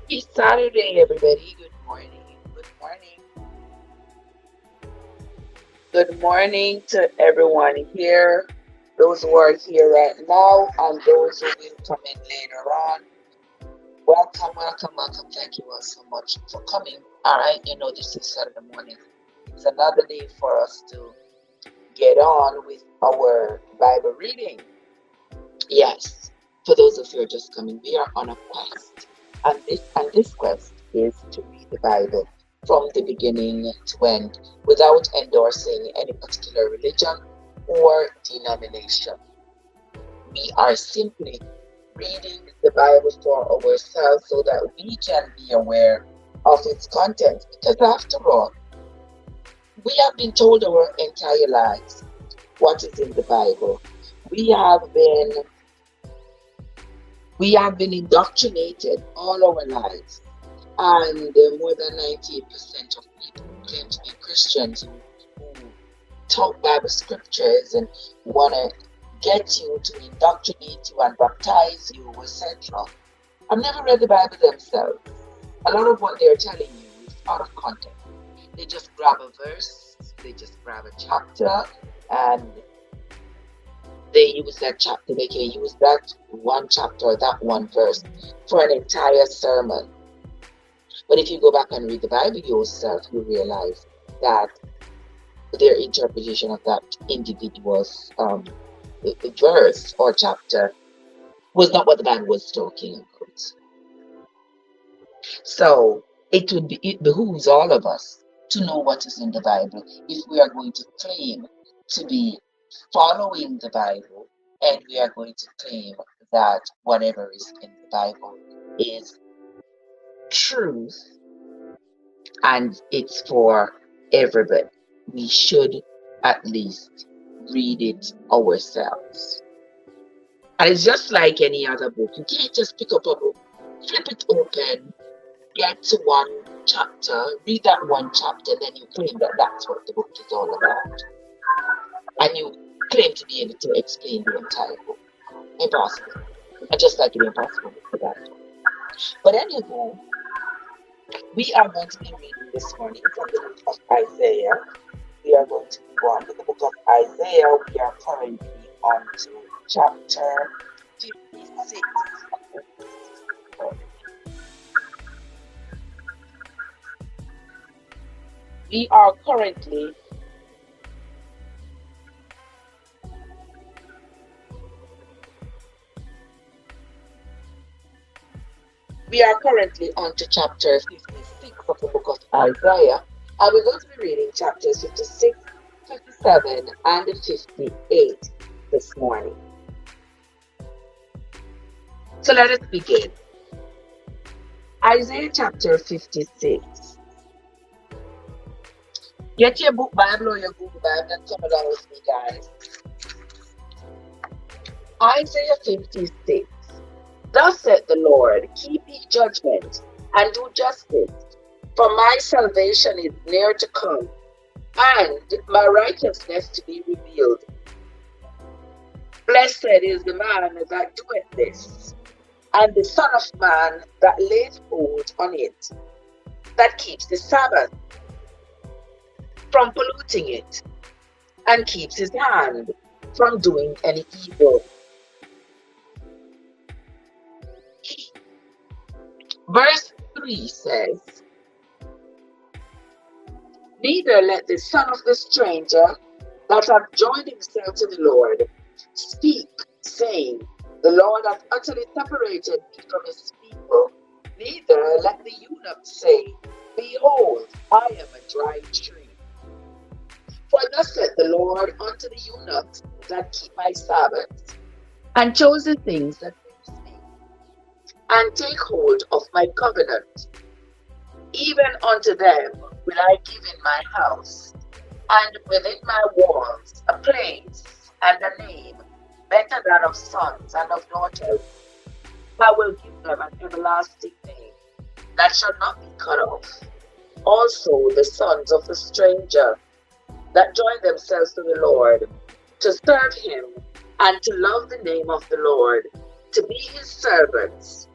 Happy Saturday, everybody. Good morning. Good morning. Good morning to everyone here, those who are here right now, and those who will come in later on. Welcome, welcome, welcome. Thank you all so much for coming. All right, this is Saturday morning. It's another day for us to get on with our Bible reading. Yes, for those of you who are just coming, we are on a quest. And this quest is to read the Bible from the beginning to end without endorsing any particular religion or denomination. We are simply reading the Bible for ourselves so that we can be aware of its content. Because after all, we have been told our entire lives what is in the Bible. We have been indoctrinated all our lives, and more than 98% of people who claim to be Christians who talk Bible scriptures and want to get you to indoctrinate you and baptize you, etc., have never read the Bible themselves. A lot of what they're telling you is out of context. They just grab a verse, they just grab a chapter, and they use that chapter. They can use that one chapter or that one verse for an entire sermon. But if you go back and read the Bible yourself, you realize that their interpretation of that individual's verse or chapter was not what the Bible was talking about. So it behooves all of us to know what is in the Bible if we are going to claim to be following the Bible, and we are going to claim that whatever is in the Bible is truth and it's for everybody. We should at least read it ourselves. And it's just like any other book. You can't just pick up a book, flip it open, get to one chapter, read that one chapter, and then you claim that that's what the book is all about. And you claim to be able to explain the entire book. Impossible. And just like it's impossible for that. But anyhow, we are going to be reading this morning from the book of Isaiah. We are going to go on to the book of Isaiah. We are currently on to chapter 56. We are currently on to chapter 56 of the book of Isaiah, and we're going to be reading chapters 56, 57, and 58 this morning. So let us begin. Isaiah chapter 56. Get your book Bible or your Google Bible and come along with me, guys. Isaiah 56. Thus saith the Lord, keep ye judgment and do justice, for my salvation is near to come, and my righteousness to be revealed. Blessed is the man that doeth this, and the Son of Man that lays hold on it, that keeps the Sabbath from polluting it, and keeps his hand from doing any evil. Verse 3 says, neither let the son of the stranger that hath joined himself to the Lord speak, saying, the Lord hath utterly separated me from his people. Neither let the eunuch say, behold, I am a dry tree. For thus saith the Lord unto the eunuchs that keep my Sabbaths, and chose the things that please me, and take hold of my covenant. Even unto them will I give in my house, and within my walls a place and a name better than of sons and of daughters. I will give them an everlasting name that shall not be cut off. Also the sons of the stranger that join themselves to the Lord, to serve him and to love the name of the Lord, to be his servants.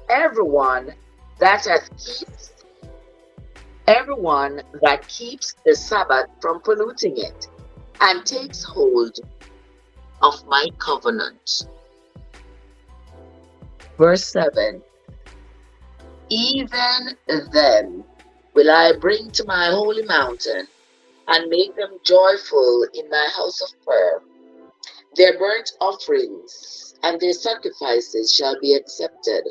Everyone that keeps the Sabbath from polluting it, and takes hold of my covenant. Verse 7. Even them will I bring to my holy mountain, and make them joyful in my house of prayer. Their burnt offerings and their sacrifices shall be accepted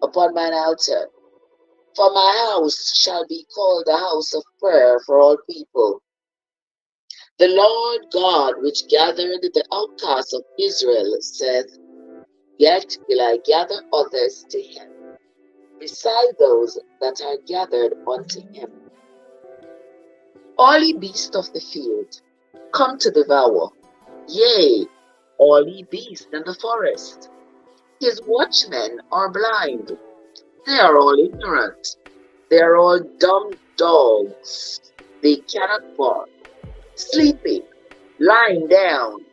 upon mine altar. For my house shall be called a house of prayer for all people. The Lord God which gathered the outcasts of Israel saith, yet will I gather others to him, beside those that are gathered unto him. All ye beasts of the field, come to devour, yea, all ye beasts in the forest. His watchmen are blind, they are all ignorant, they are all dumb dogs, they cannot bark, sleeping, lying down,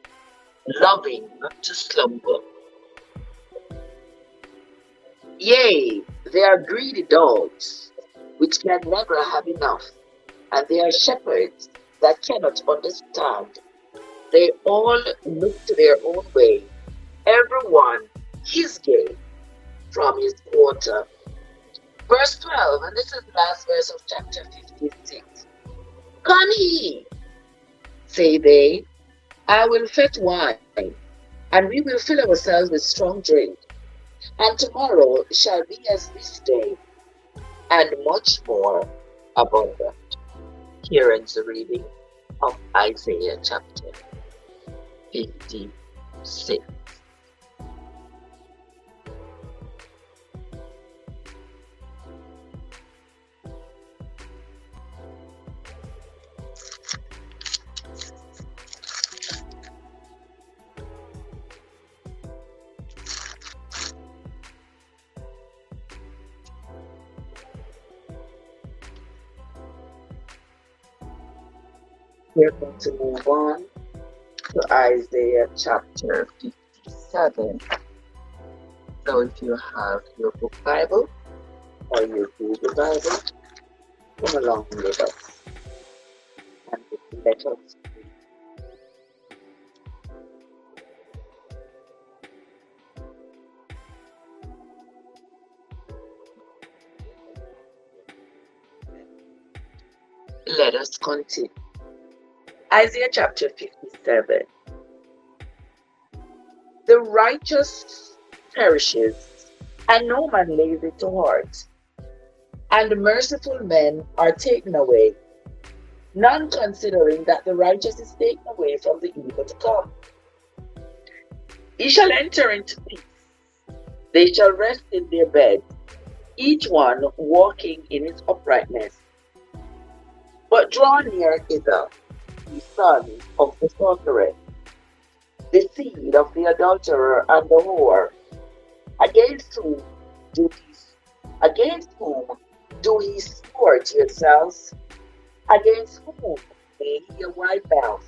loving to slumber. Yea, they are greedy dogs, which can never have enough, and they are shepherds that cannot understand. They all look to their own way, every one his gain from his quarter. Verse 12, and this is the last verse of chapter 56. Come ye, say they, I will fetch wine, and we will fill ourselves with strong drink. And tomorrow shall be as this day, and much more abundant. Here ends the reading of Isaiah chapter 56. We're going to move on to Isaiah chapter 57. So if you have your book Bible or your Google Bible, come along with us and let us read. Let us continue. Isaiah chapter 57. The righteous perishes, and no man lays it to heart. and the merciful men are taken away, none considering that the righteous is taken away from the evil to come. He shall enter into peace. They shall rest in their beds, each one walking in his uprightness. But draw near hither, ye sons of the sorceress, the seed of the adulterer and the whore, against whom do ye sport yourselves? Against whom may ye wipe mouth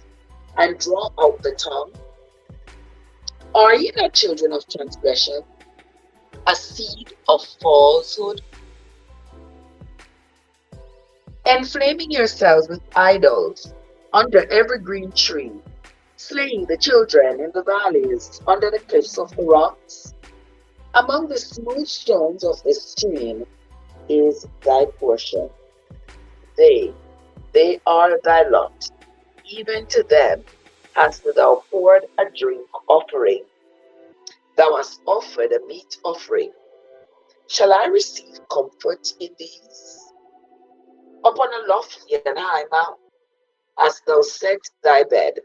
and draw out the tongue? Are ye not children of transgression, a seed of falsehood? Enflaming yourselves with idols under every green tree, slaying the children in the valleys under the cliffs of the rocks? Among the smooth stones of the stream is thy portion. They are thy lot. Even to them hast thou poured a drink offering. Thou hast offered a meat offering. Shall I receive comfort in these? Upon a lofty and high mount hast thou set thy bed.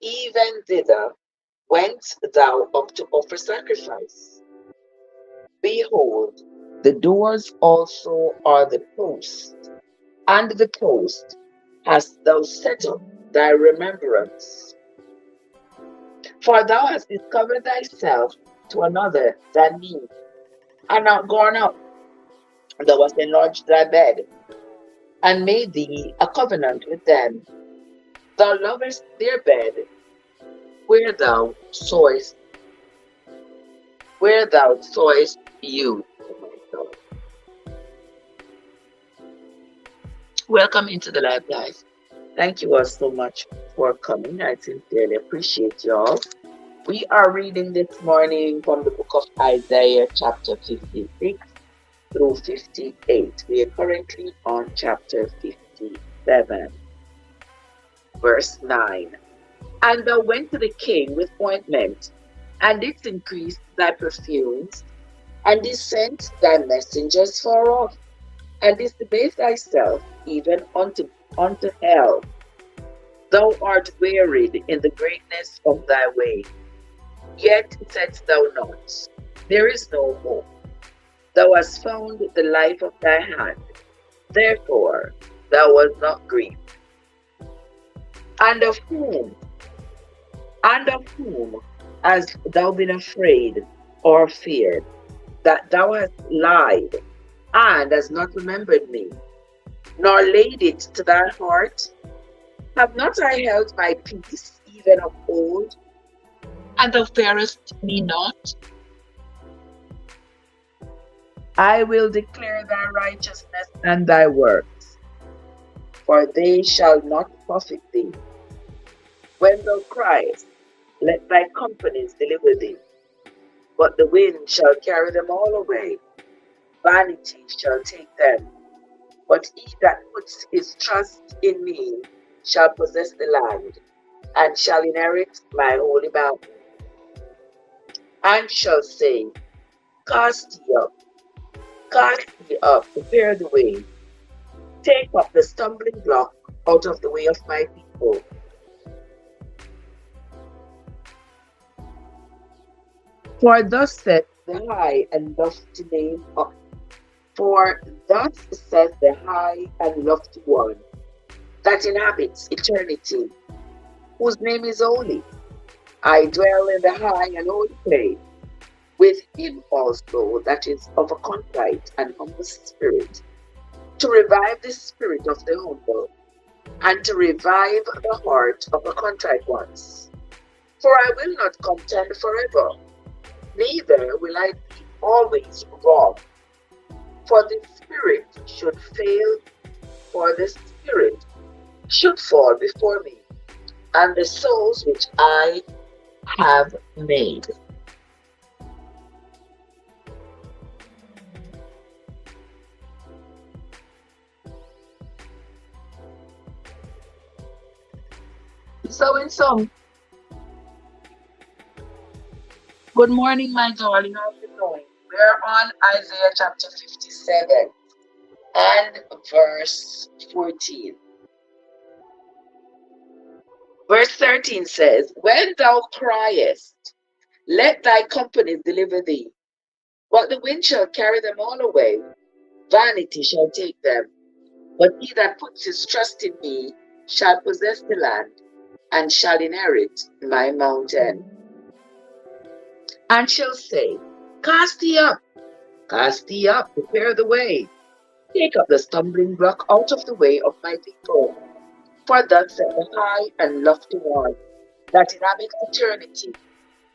Even thither went thou up to offer sacrifice. Behold, the doors also are the posts, and the post hast thou set up thy remembrance. For thou hast discovered thyself to another than me, and art gone up. Thou hast enlarged thy bed, and made thee a covenant with them. Thou lovest their bed, where thou sawest you. Welcome into the live, guys. Thank you all so much for coming. I sincerely appreciate y'all. We are reading this morning from the book of Isaiah, chapter 56 through 58. We are currently on chapter 57, verse 9. And thou went to the king with ointment, and didst increase thy perfumes, and didst send thy messengers far off, and didst debase thyself even unto hell. Thou art wearied in the greatness of thy way, yet saidst thou not, there is no hope. Thou hast found the life of thy hand, therefore thou wast not grieved. And of whom hast thou been afraid or feared, that thou hast lied, and hast not remembered me, nor laid it to thy heart? Have not I held my peace even of old, and thou fearest me not? I will declare thy righteousness and thy works, for they shall not profit thee. When thou criest, let thy companies deliver thee, but the wind shall carry them all away. Vanity shall take them. But he that puts his trust in me shall possess the land, and shall inherit my holy mountain. And shall say, Cast ye up, prepare the way, take up the stumbling block out of the way of my people. For thus saith the high and lofty name of For thus saith the high and lofty one that inhabits eternity, whose name is holy. I dwell in the high and holy place, with him also that is of a contrite and humble spirit, to revive the spirit of the humble, and to revive the heart of the contrite ones. For I will not contend forever, neither will I be always wrong. For the spirit should fail, for the spirit should fall before me, and the souls which I have made. So in sum, good morning, my darling. How are you doing? We're on Isaiah chapter 57. and verse 14. Verse 13 says, when thou criest, let thy companies deliver thee, but the wind shall carry them all away, vanity shall take them. But he that puts his trust in me shall possess the land, and shall inherit my mountain. And shall say, cast thee up, prepare the way, take up the stumbling block out of the way of my people. For thus said the high and lofty one, that inhabits eternity,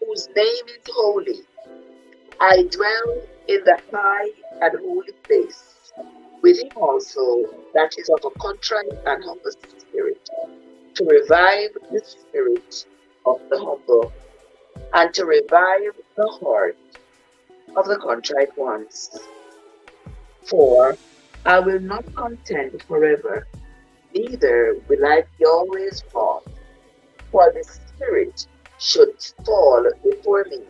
whose name is holy. I dwell in the high and holy place, with him also that is of a contrite and humble spirit, to revive the spirit of the humble, and to revive the heart of the contrite ones. For I will not contend forever, neither will I be always wroth, for the spirit should fall before me,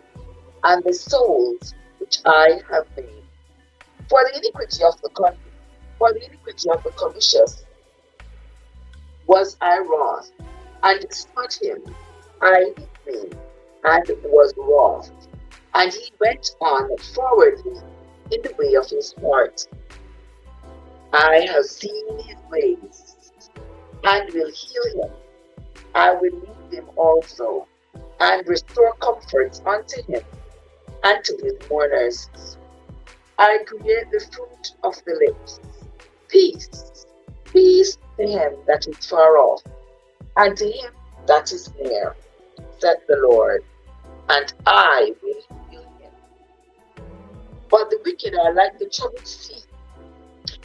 and the souls which I have made. For the iniquity of the covetous was I wroth, and smote him, I hit me, and was wroth. And he went on forwardly in the way of his heart. I have seen his ways, and will heal him. I will lead him also, and restore comfort unto him, and to his mourners. I create the fruit of the lips. Peace, peace to him that is far off, and to him that is near, said the Lord, and I will heal him. But the wicked are like the troubled sea,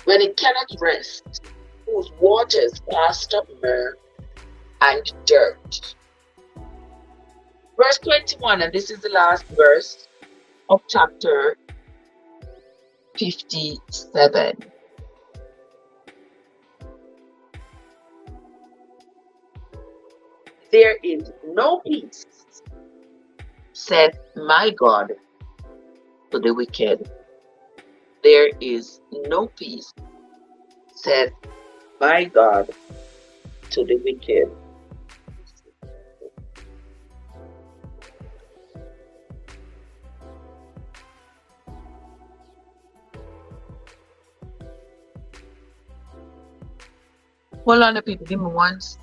when it cannot rest, whose waters cast up myrrh and dirt. Verse 21, and this is the last verse of chapter 57. There is no peace, said my God, to the wicked. There is no peace, said my God, to the wicked. Hold on, people, give me once.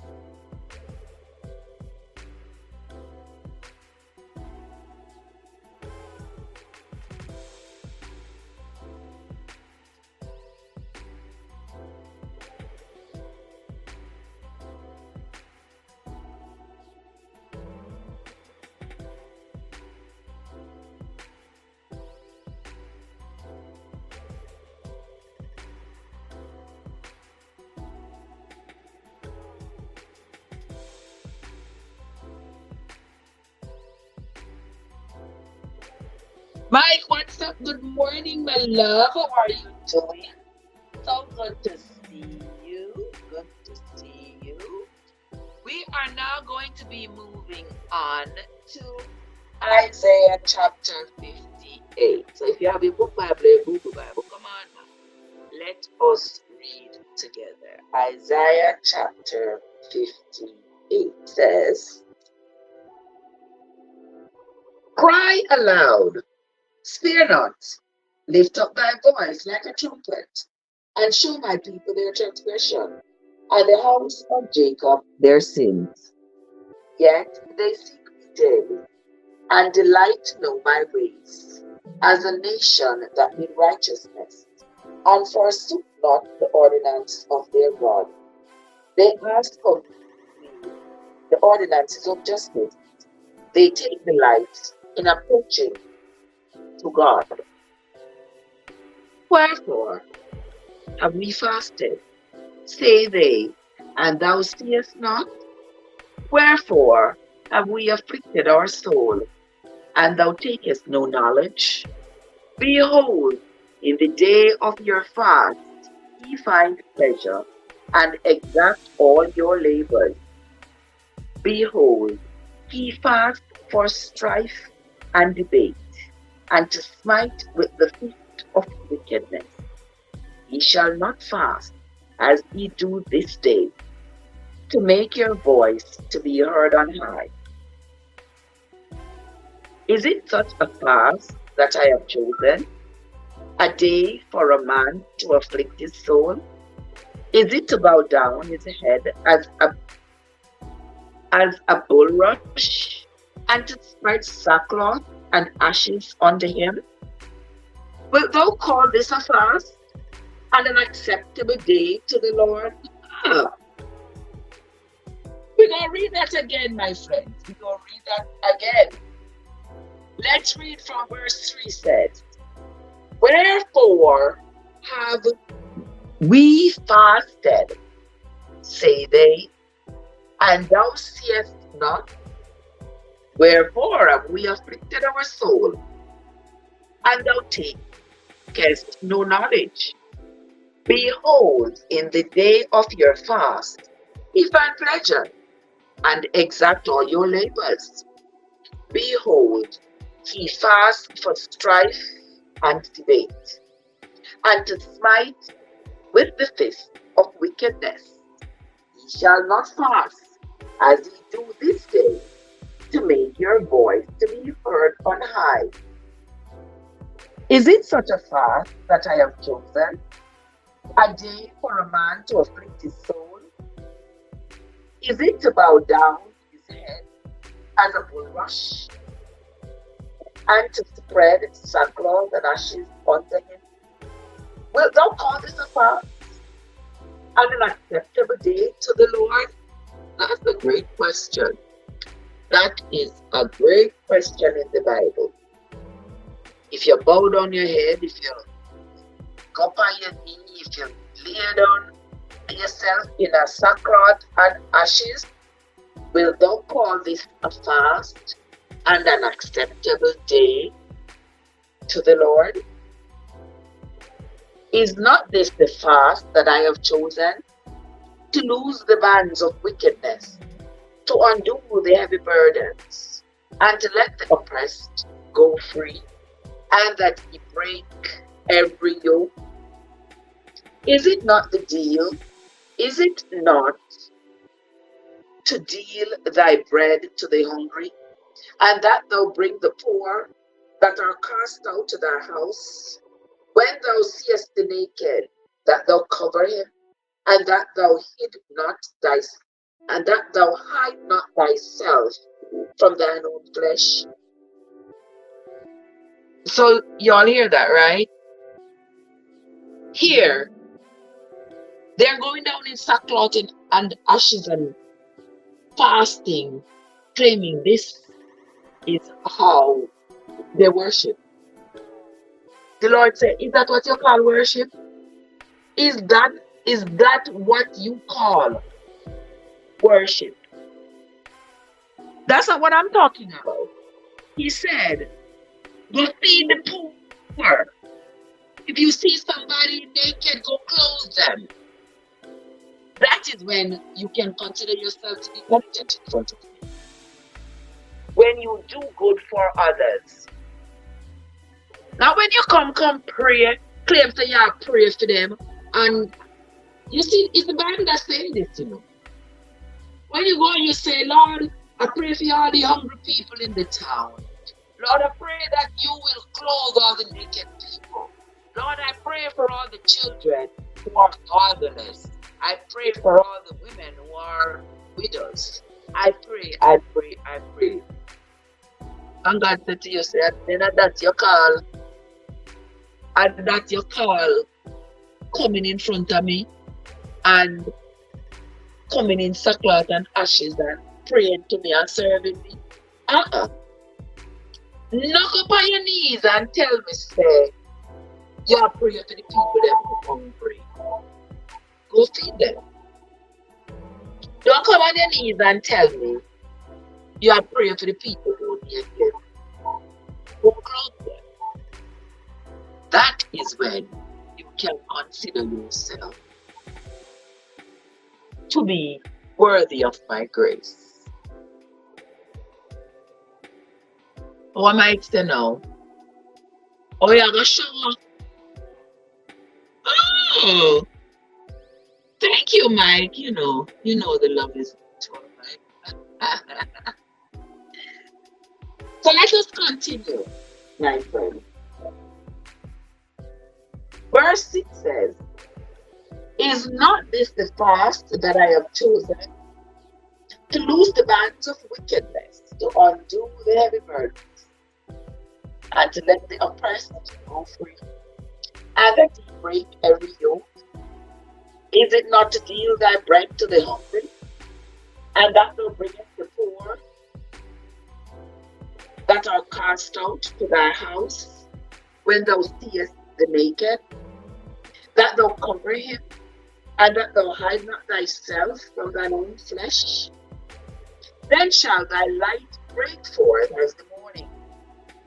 Mike, what's up? Good morning, my love. How are you doing? So good to see you. Good to see you. We are now going to be moving on to Isaiah chapter 58. So if you have a book Bible, come on. Let us read together. Isaiah chapter 58 says, cry aloud, spare not, lift up thy voice like a trumpet, and show my people their transgression, and the house of Jacob their sins. Yet they seek me daily, and delight to know my ways, as a nation that need righteousness, and forsook not the ordinance of their God. They ask of me the ordinances of justice. They take delight in approaching to God. Wherefore have we fasted, say they, and thou seest not? Wherefore have we afflicted our soul, and thou takest no knowledge? Behold, in the day of your fast ye find pleasure, and exact all your labors. Behold, ye fast for strife and debate, and to smite with the feet of wickedness. Ye shall not fast, as ye do this day, to make your voice to be heard on high. Is it such a fast that I have chosen, a day for a man to afflict his soul? Is it to bow down his head as a bulrush, and to spread sackcloth and ashes unto him? Wilt thou call this a fast, and an acceptable day to the Lord? Ah, we're going to read that again, my friends. We're going to read that again. Let's read from verse 3 says, Wherefore have we fasted, say they, and thou seest not? Wherefore have we afflicted our soul, and thou takest no knowledge? Behold, in the day of your fast, he find pleasure, and exact all your labors. Behold, he fasts for strife and debate, and to smite with the fist of wickedness. Ye shall not fast, as ye do this day, to make your voice to be heard on high. Is it such a fast that I have chosen, a day for a man to afflict his soul? Is it to bow down his head as a bulrush, and to spread sackcloth and ashes unto him? Wilt thou call this a fast, and an acceptable day to the Lord? That's a great question. That is a great question in the Bible. If you bow down your head, if you go on your knee, if you lay down yourself in a sackcloth and ashes, will thou call this a fast and an acceptable day to the Lord? Is not this the fast that I have chosen, to loose the bands of wickedness, to undo the heavy burdens, and to let the oppressed go free, and that he break every yoke? Is it not the deal? Is it not to deal thy bread to the hungry, and that thou bring the poor that are cast out to thy house? When thou seest the naked, that thou cover him, and that thou hide not thyself from thine own flesh. So y'all hear that, right? Here, they're going down in sackcloth and ashes and fasting, claiming this is how they worship. The Lord said, is that what you call worship? Is that what you call worship? That's not what I'm talking about. He said, go feed the poor. If you see somebody naked, go clothe them. That is when you can consider yourself to be competent in front of Him. When you do good for others. Now when you come pray, claim that you are pray for them, and you see, it's the Bible that's saying this, you know. When you go and you say, Lord, I pray for all the hungry people in the town. Lord, I pray that you will clothe all the naked people. Lord, I pray for all the children who are fatherless. I pray for all the women who are widows. I pray. And God said to you, then that's your call. And that's your call coming in front of me and coming in sackcloth and ashes and praying to me and serving me. Knock up on your knees and tell me, say, you are praying for the people that are hungry. Go feed them. Don't come on your knees and tell me you are praying for the people who need them. Go clothe them. That is when you can consider yourself to be worthy of my grace. How am I to know? Oh, you're going to show up. Oh, thank you, Mike. The love is mutual, Mike. So let us continue, my friend. Verse 6 says, "Is not this the fast that I have chosen, to loose the bands of wickedness, to undo the heavy burdens, and to let the oppressed go free, and that he break every yoke? Is it not to deal thy bread to the hungry, and that thou bringest the poor that are cast out to thy house, when thou seest the naked, that thou cover him, and that thou hide not thyself from thine own flesh? Then shall thy light break forth as the morning,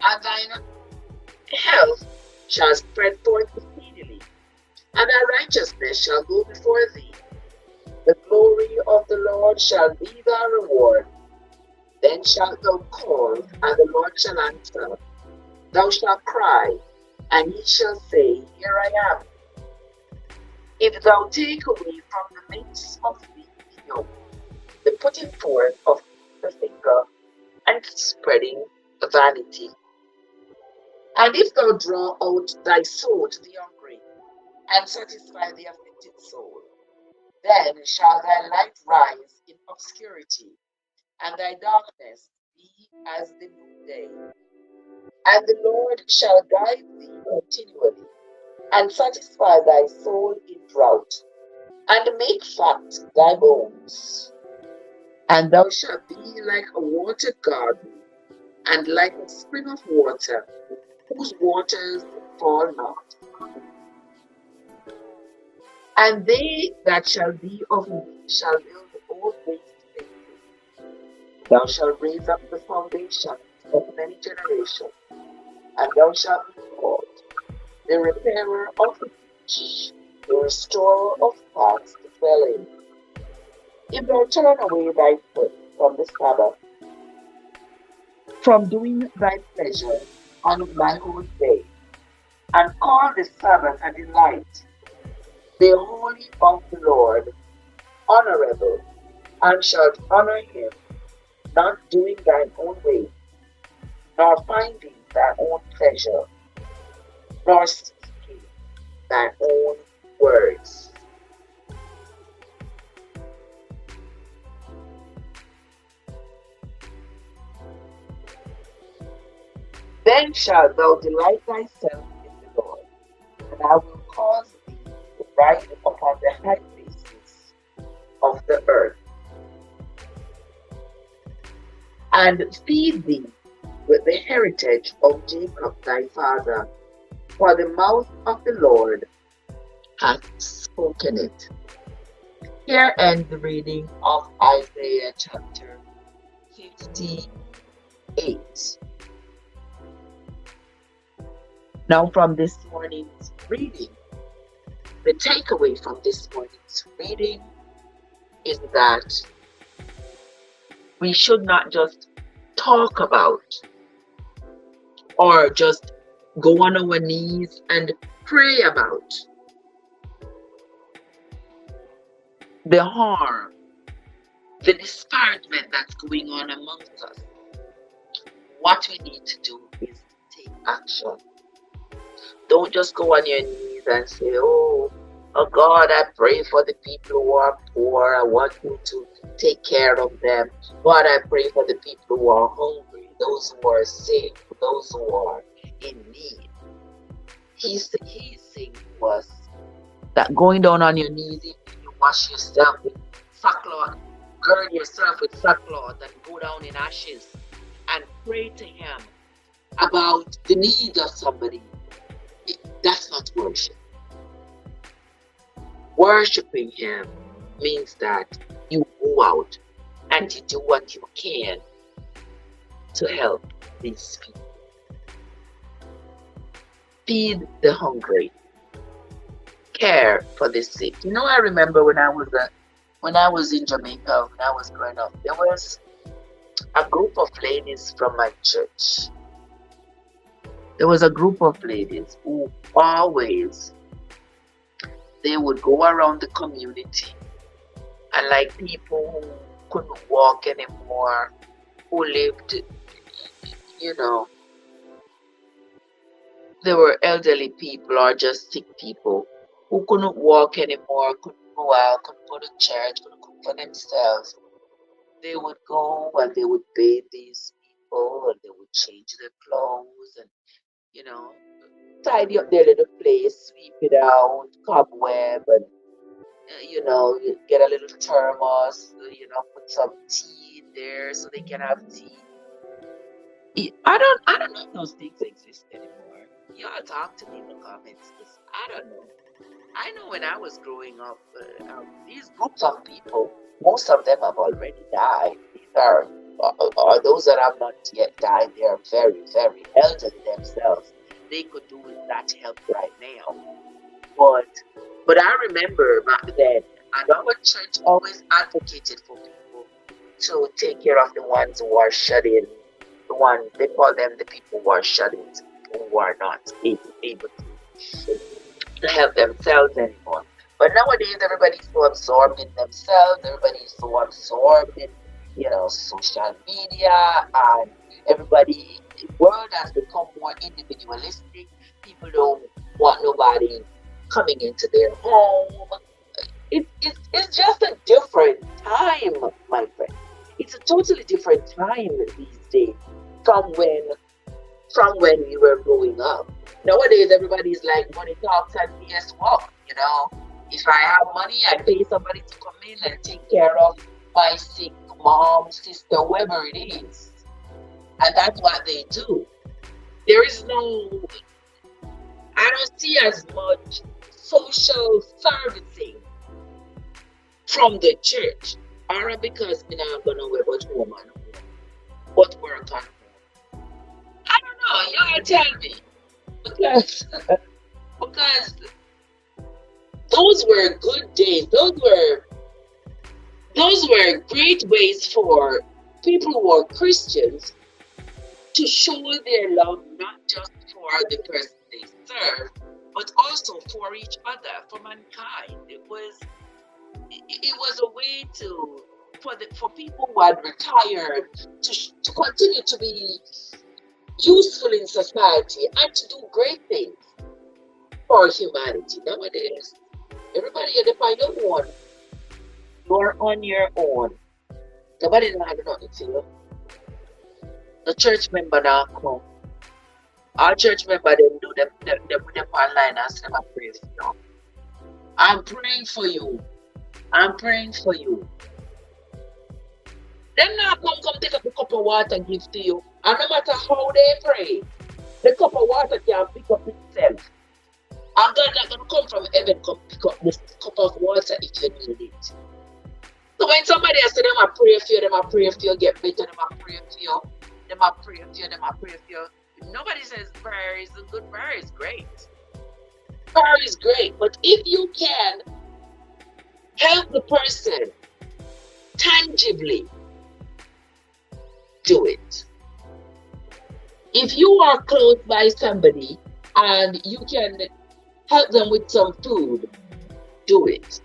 and thine health shall spread forth speedily, and thy righteousness shall go before thee. The glory of the Lord shall be thy reward. Then shalt thou call, and the Lord shall answer. Thou shalt cry, and he shall say, Here I am. If thou take away from the midst of thee the yoke, the putting forth of the finger, and spreading the vanity, and if thou draw out thy soul to the hungry, and satisfy the afflicted soul, then shall thy light rise in obscurity, and thy darkness be as the noonday. And the Lord shall guide thee continually, and satisfy thy soul in drought, and make fat thy bones. And thou shalt be like a watered garden, and like a spring of water, whose waters fall not. And they that shall be of thee shall build old waste places. Thou shalt raise up the foundation of many generations, and thou shalt be called the repairer of the breach, the restorer of paths to dwell in. If thou turn away thy foot from the Sabbath, from doing thy pleasure on my holy day, and call the Sabbath a delight, the holy of the Lord, honorable, and shalt honor him, not doing thine own way, nor finding thy own pleasure, nor speaking thy own words." Then shalt thou delight thyself in the Lord, and I will cause thee to ride upon the high places of the earth, and feed thee with the heritage of Jacob thy father, for the mouth of the Lord hath spoken it. Here ends the reading of Isaiah chapter 58. Now from this morning's reading, the takeaway from this morning's reading is that we should not just talk about or just go on our knees and pray about the harm, the disparagement that's going on amongst us. What we need to do is take action. Don't just go on your knees and say, oh God, I pray for the people who are poor. I want you to take care of them. God, I pray for the people who are hungry, those who are sick, those who are in need. He's saying to us that going down on your knees, if you wash yourself with sackcloth, gird yourself with sackcloth and go down in ashes and pray to him about the need of somebody. That's not worship. Worshipping him means that you go out and you do what you can to help these people. Feed the hungry. Care for the sick. I remember when I was in Jamaica, when I was growing up, there was a group of ladies from my church. There was a group of ladies who always They would go around the community, and like people who couldn't walk anymore, who lived, you know, they were elderly people or just sick people who couldn't walk anymore, couldn't go out, couldn't go to church, couldn't cook for themselves. They would go and they would bathe these people and they would change their clothes and, you know, tidy up their little place, sweep it out, cobweb, and, you know, get a little thermos, you know, put some tea in there so they can have tea. I don't know if those things exist anymore. Y'all talk to me in the comments, 'cause I don't know. I know when I was growing up, these groups of people, most of them have already died. These are those that have not yet died. They are very, very elderly themselves. They could do with that help right now. But I remember back then, and our church always advocated for people to take care of the ones who are shut in. The ones, they call them the people who are shut in, people who are not able to help themselves anymore. But nowadays, everybody's so absorbed in themselves. Everybody's so absorbed in, you know, social media, and everybody, the world has become more individualistic. People don't want nobody coming into their home. It's just a different time, my friend. It's a totally different time these days from when we were growing up. Nowadays, everybody's like, money talks and BS walk. You know, if I have money, I pay somebody to come in and take care of my sick mom, sister, whoever it is, and that's what they do. There is no, I don't see as much social servicing from the church, or because me not gonna wear but woman, but work on. I don't know. Y'all tell me, because because those were good days. Those were great ways for people who are Christians to show their love, not just for the person they serve, but also for each other, for mankind. It was a way to for people who had retired to continue to be useful in society and to do great things for humanity. Nowadays, everybody had to find your own. You're on your own. Nobody don't have nothing to you. The church member now come. Our church member them do them put them online and say, "I'm praying for you. I'm praying for you. I'm praying for you." Them now come take up a cup of water and give to you. And no matter how they pray, the cup of water can pick up itself. And God not gonna come from heaven come pick up this cup of water if you need it. So when somebody has said them I pray for you, them I pray for you, get better, them I pray for you, them I pray for you, them I pray for you. If nobody says prayer is a good prayer is great. Prayer is great, but if you can help the person tangibly, do it. If you are close by somebody and you can help them with some food, do it.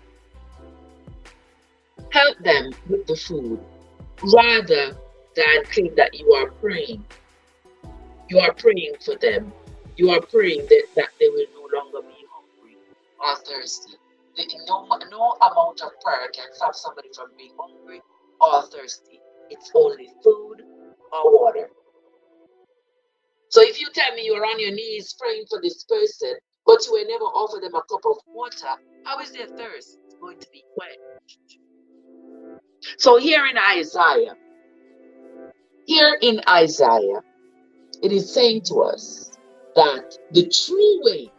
Help them with the food rather than think that you are praying. You are praying for them. You are praying that they will no longer be hungry or thirsty. No amount of prayer can stop somebody from being hungry or thirsty. It's only food or water. So if you tell me you're on your knees praying for this person, but you will never offer them a cup of water, how is their thirst going to be quenched? So here in Isaiah, it is saying to us that the true way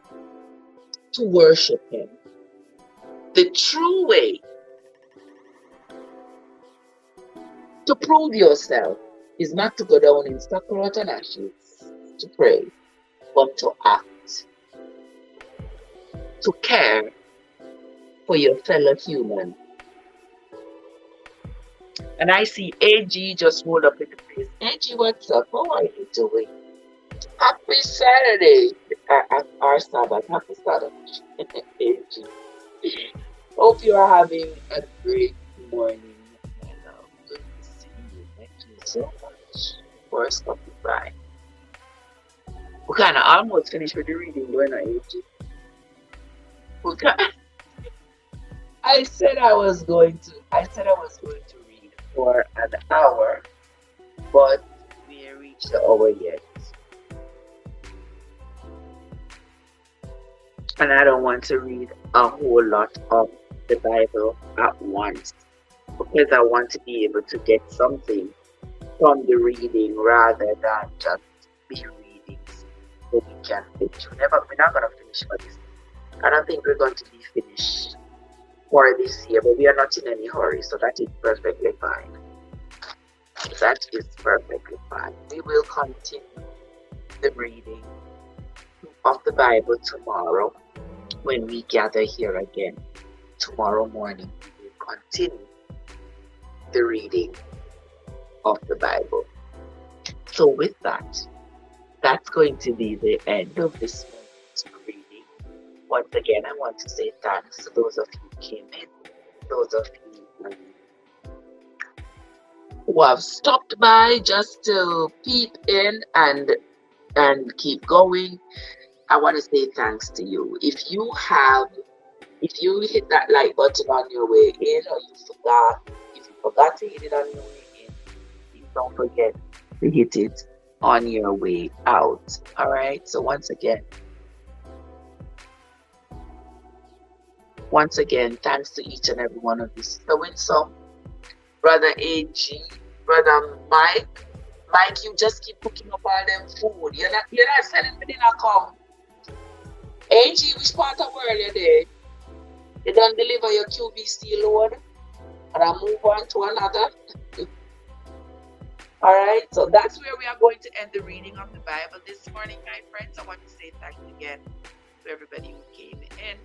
to worship Him, the true way to prove yourself is not to go down in sackcloth and ashes to pray, but to act, to care for your fellow human. And I see AG just rolled up in the place. AG, what's up? How are you doing? Happy Saturday. Our Sabbath. Happy Saturday. AG. Hope you are having a great morning. And good to see you. Thank you so much for stopping by. We kind of almost finished with the reading, we're not AG. We kind I said I was going to read for an hour, but we ain't reached the hour yet. And I don't want to read a whole lot of the Bible at once because I want to be able to get something from the reading rather than just be reading so we can finish. We're not going to finish for this. I don't think we're going to be finished for this year, but we are not in any hurry, so that is perfectly fine. That is perfectly fine. We will continue the reading of the Bible tomorrow when we gather here again. Tomorrow morning, we will continue the reading of the Bible. So with that, that's going to be the end of this morning's reading. Once again, I want to say thanks to those of you who came in, those of you who have stopped by just to peep in and keep going. I want to say thanks to you. If you hit that like button on your way in, or if you forgot to hit it on your way in, please don't forget to hit it on your way out. All right. So once again, thanks to each and every one of you. Sister Winsome, Brother AG, Brother Mike. Mike, you just keep cooking up all them food. You're not selling me dinner come. AG, which part of world you there? You don't deliver your QVC load and I move on to another. Alright, so that's where we are going to end the reading of the Bible this morning, my friends. I want to say thanks again to everybody who came in.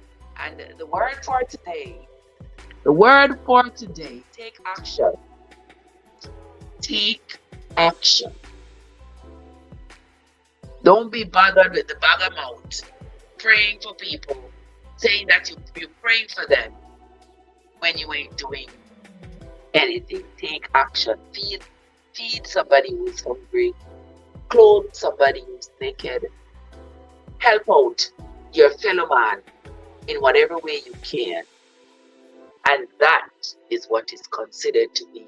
And the word for today, take action. Take action. Don't be bothered with the bag amount, praying for people, saying that you're praying for them when you ain't doing anything. Take action. Feed somebody who's hungry. Clothe somebody who's naked. Help out your fellow man in whatever way you can. And that is what is considered to be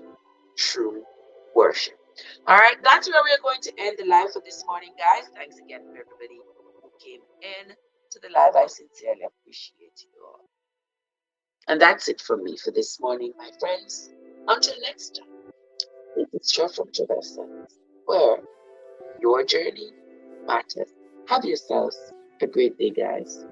true worship. All right, that's where we're going to end the live for this morning, guys. Thanks again for everybody who came in to the live. I sincerely appreciate you all. And that's it from me for this morning, my friends. Until next time, this is Trev from Trevessence, where your journey matters. Have yourselves a great day, guys.